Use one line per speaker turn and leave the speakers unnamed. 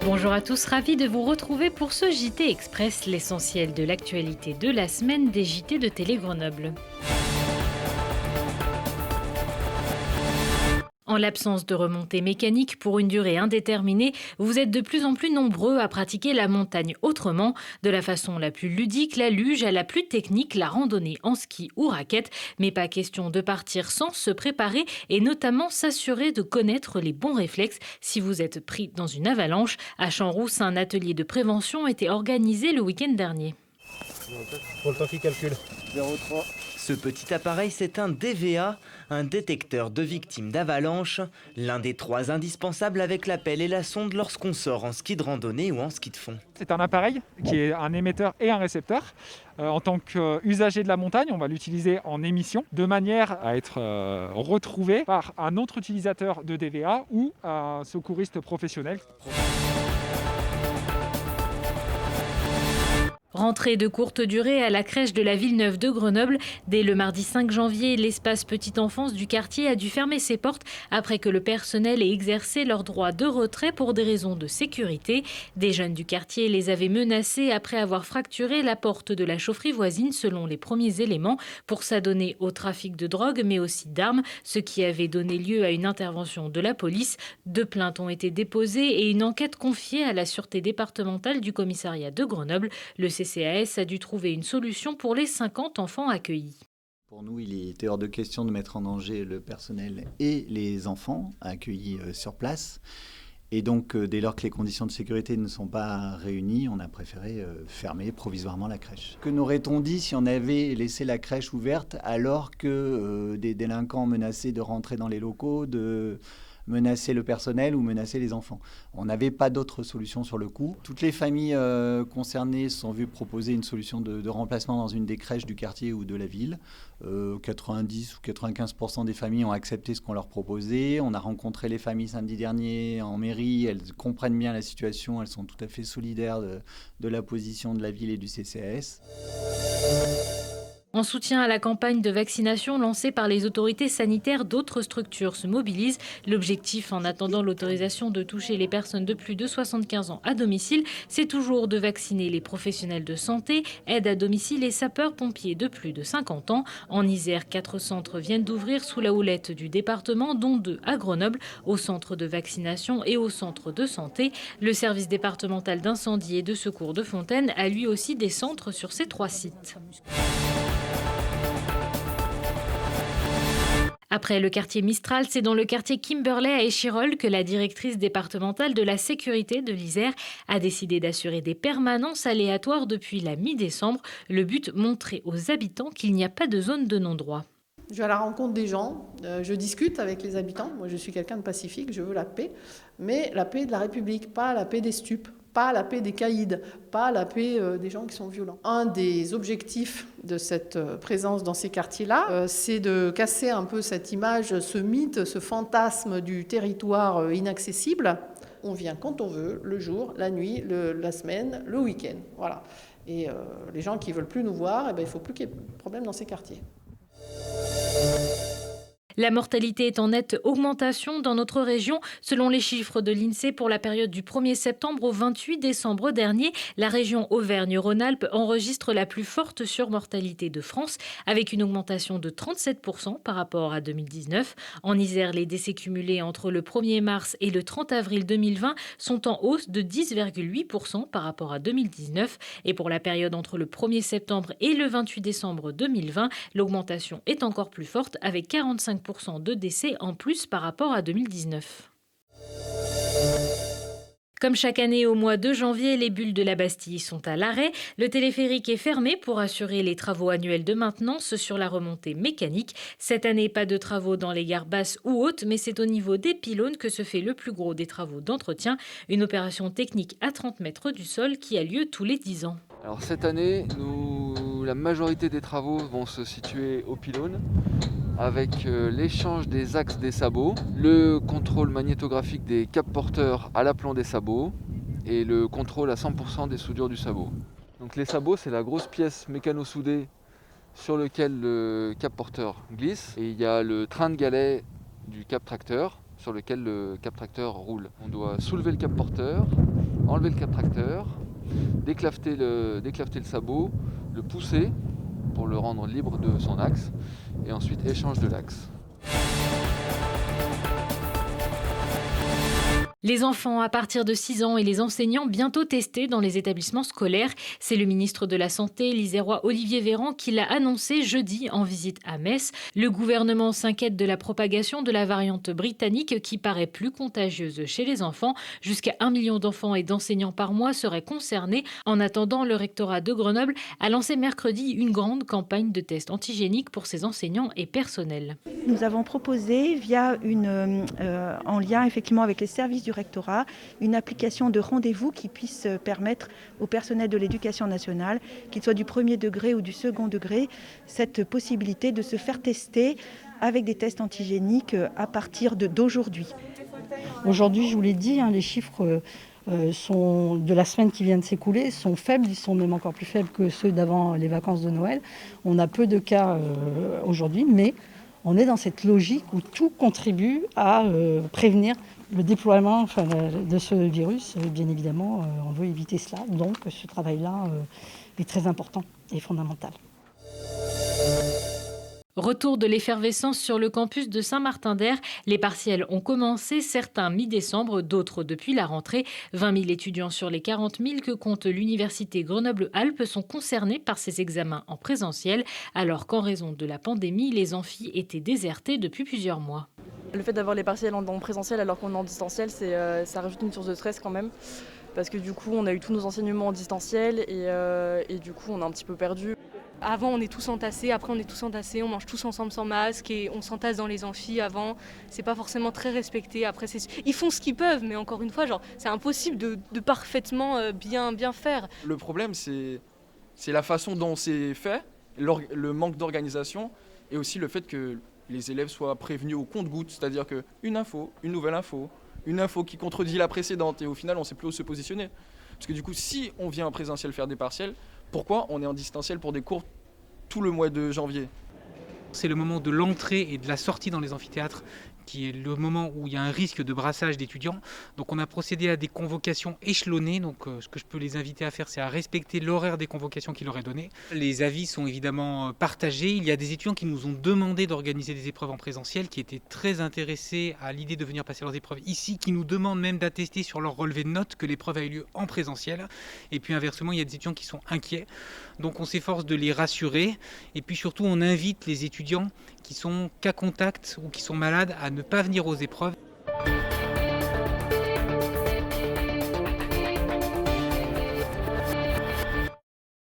Bonjour à tous, ravi de vous retrouver pour ce JT Express, l'essentiel de l'actualité de la semaine des JT de Télé Grenoble. En l'absence de remontée mécanique pour une durée indéterminée, vous êtes de plus en plus nombreux à pratiquer la montagne autrement, de la façon la plus ludique, la luge, à la plus technique, la randonnée en ski ou raquette. Mais pas question de partir sans se préparer et notamment s'assurer de connaître les bons réflexes si vous êtes pris dans une avalanche. À Champs-Rousses, un atelier de prévention était organisé le week-end dernier.
Pour le temps qu'il calcule. 0,3.
Ce petit appareil, c'est un DVA, un détecteur de victimes d'avalanche, l'un des trois indispensables avec la pelle et la sonde lorsqu'on sort en ski de randonnée ou en ski de fond.
C'est un appareil qui est un émetteur et un récepteur. En tant qu'usager de la montagne, on va l'utiliser en émission de manière à être retrouvé par un autre utilisateur de DVA ou un secouriste professionnel.
Rentrée de courte durée à la crèche de la Villeneuve de Grenoble. Dès le mardi 5 janvier, l'espace petite enfance du quartier a dû fermer ses portes après que le personnel ait exercé leur droit de retrait pour des raisons de sécurité. Des jeunes du quartier les avaient menacés après avoir fracturé la porte de la chaufferie voisine selon les premiers éléments pour s'adonner au trafic de drogue mais aussi d'armes, ce qui avait donné lieu à une intervention de la police. 2 plaintes ont été déposées et une enquête confiée à la sûreté départementale du commissariat de Grenoble. Le CCAS a dû trouver une solution pour les 50 enfants accueillis.
Pour nous, il était hors de question de mettre en danger le personnel et les enfants accueillis sur place. Et donc, dès lors que les conditions de sécurité ne sont pas réunies, on a préféré fermer provisoirement la crèche. Que n'aurait-on dit si on avait laissé la crèche ouverte alors que des délinquants menaçaient de rentrer dans les locaux, de menacer le personnel ou menacer les enfants? On n'avait pas d'autre solution sur le coup. Toutes les familles concernées se sont vues proposer une solution de remplacement dans une des crèches du quartier ou de la ville. 90 ou 95% des familles ont accepté ce qu'on leur proposait. On a rencontré les familles samedi dernier en mairie. Elles comprennent bien la situation. Elles sont tout à fait solidaires de la position de la ville et du CCAS.
En soutien à la campagne de vaccination lancée par les autorités sanitaires, d'autres structures se mobilisent. L'objectif, en attendant l'autorisation de toucher les personnes de plus de 75 ans à domicile, c'est toujours de vacciner les professionnels de santé, aides à domicile et sapeurs-pompiers de plus de 50 ans. En Isère, 4 centres viennent d'ouvrir sous la houlette du département, dont 2 à Grenoble, au centre de vaccination et au centre de santé. Le service départemental d'incendie et de secours de Fontaine a lui aussi des centres sur ces 3 sites. Après le quartier Mistral, c'est dans le quartier Kimberley à Échirolles que la directrice départementale de la sécurité de l'Isère a décidé d'assurer des permanences aléatoires depuis la mi-décembre. Le but, montrer aux habitants qu'il n'y a pas de zone de non-droit.
Je vais à la rencontre des gens, je discute avec les habitants. Moi, je suis quelqu'un de pacifique, je veux la paix, mais la paix de la République, pas la paix des stupes, pas la paix des caïds, pas la paix des gens qui sont violents. Un des objectifs de cette présence dans ces quartiers-là, c'est de casser un peu cette image, ce mythe, ce fantasme du territoire inaccessible. On vient quand on veut, le jour, la nuit, la semaine, le week-end. Voilà. Et les gens qui ne veulent plus nous voir, il ne faut plus qu'il y ait de problème dans ces quartiers.
La mortalité est en nette augmentation dans notre région. Selon les chiffres de l'INSEE pour la période du 1er septembre au 28 décembre dernier, la région Auvergne-Rhône-Alpes enregistre la plus forte surmortalité de France, avec une augmentation de 37% par rapport à 2019. En Isère, les décès cumulés entre le 1er mars et le 30 avril 2020 sont en hausse de 10,8% par rapport à 2019. Et pour la période entre le 1er septembre et le 28 décembre 2020, l'augmentation est encore plus forte, avec 45% de décès en plus par rapport à 2019. Comme chaque année au mois de janvier, les bulles de la Bastille sont à l'arrêt. Le téléphérique est fermé pour assurer les travaux annuels de maintenance sur la remontée mécanique. Cette année, pas de travaux dans les gares basses ou hautes, mais c'est au niveau des pylônes que se fait le plus gros des travaux d'entretien. Une opération technique à 30 mètres du sol qui a lieu tous les 10 ans.
Alors cette année, la majorité des travaux vont se situer aux pylônes, avec l'échange des axes des sabots, le contrôle magnétographique des capes porteurs à l'aplomb des sabots et le contrôle à 100% des soudures du sabot. Donc les sabots, c'est la grosse pièce mécano-soudée sur lequel le cap porteur glisse, et il y a le train de galet du cap tracteur sur lequel le cap tracteur roule. On doit soulever le cap porteur, enlever le cap-tracteur, déclafeter le sabot, le pousser pour le rendre libre de son axe et ensuite échange de l'axe.
Les enfants à partir de 6 ans et les enseignants bientôt testés dans les établissements scolaires. C'est le ministre de la Santé, l'Isérois Olivier Véran, qui l'a annoncé jeudi en visite à Metz. Le gouvernement s'inquiète de la propagation de la variante britannique qui paraît plus contagieuse chez les enfants. Jusqu'à 1 million d'enfants et d'enseignants par mois seraient concernés. En attendant, le rectorat de Grenoble a lancé mercredi une grande campagne de tests antigéniques pour ses enseignants et personnels.
Nous avons proposé, en lien effectivement avec les services du rectorat, une application de rendez-vous qui puisse permettre au personnel de l'éducation nationale, qu'il soit du premier degré ou du second degré, cette possibilité de se faire tester avec des tests antigéniques à partir d'aujourd'hui.
Aujourd'hui, je vous l'ai dit, les chiffres de la semaine qui vient de s'écouler sont faibles, ils sont même encore plus faibles que ceux d'avant les vacances de Noël. On a peu de cas aujourd'hui, mais on est dans cette logique où tout contribue à prévenir le déploiement de ce virus. Bien évidemment, on veut éviter cela. Donc, ce travail-là est très important et fondamental.
Retour de l'effervescence sur le campus de Saint-Martin-d'Hères. Les partiels ont commencé, certains mi-décembre, d'autres depuis la rentrée. 20 000 étudiants sur les 40 000 que compte l'université Grenoble-Alpes sont concernés par ces examens en présentiel, alors qu'en raison de la pandémie, les amphis étaient désertés depuis plusieurs mois.
Le fait d'avoir les partiels en présentiel alors qu'on est en distanciel, ça rajoute une source de stress quand même. Parce que du coup, on a eu tous nos enseignements en distanciel et du coup, on a un petit peu perdu.
Avant, on est tous entassés, après on est tous entassés, on mange tous ensemble sans masque et on s'entasse dans les amphis. Avant, c'est pas forcément très respecté. Après, ils font ce qu'ils peuvent, mais encore une fois, c'est impossible de parfaitement bien faire.
Le problème, c'est la façon dont c'est fait, le manque d'organisation et aussi le fait que les élèves soient prévenus au compte-gouttes, c'est-à-dire qu'une info, une nouvelle info, une info qui contredit la précédente et au final, on ne sait plus où se positionner. Parce que du coup, si on vient en présentiel faire des partiels, pourquoi on est en distanciel pour des cours tout le mois de janvier ?
C'est le moment de l'entrée et de la sortie dans les amphithéâtres qui est le moment où il y a un risque de brassage d'étudiants. Donc on a procédé à des convocations échelonnées. Donc ce que je peux les inviter à faire, c'est à respecter l'horaire des convocations qu'il leur est donné. Les avis sont évidemment partagés. Il y a des étudiants qui nous ont demandé d'organiser des épreuves en présentiel, qui étaient très intéressés à l'idée de venir passer leurs épreuves ici, qui nous demandent même d'attester sur leur relevé de notes que l'épreuve a eu lieu en présentiel. Et puis inversement, il y a des étudiants qui sont inquiets. Donc on s'efforce de les rassurer. Et puis surtout, on invite les étudiants qui sont cas contact ou qui sont malades à ne pas venir aux épreuves.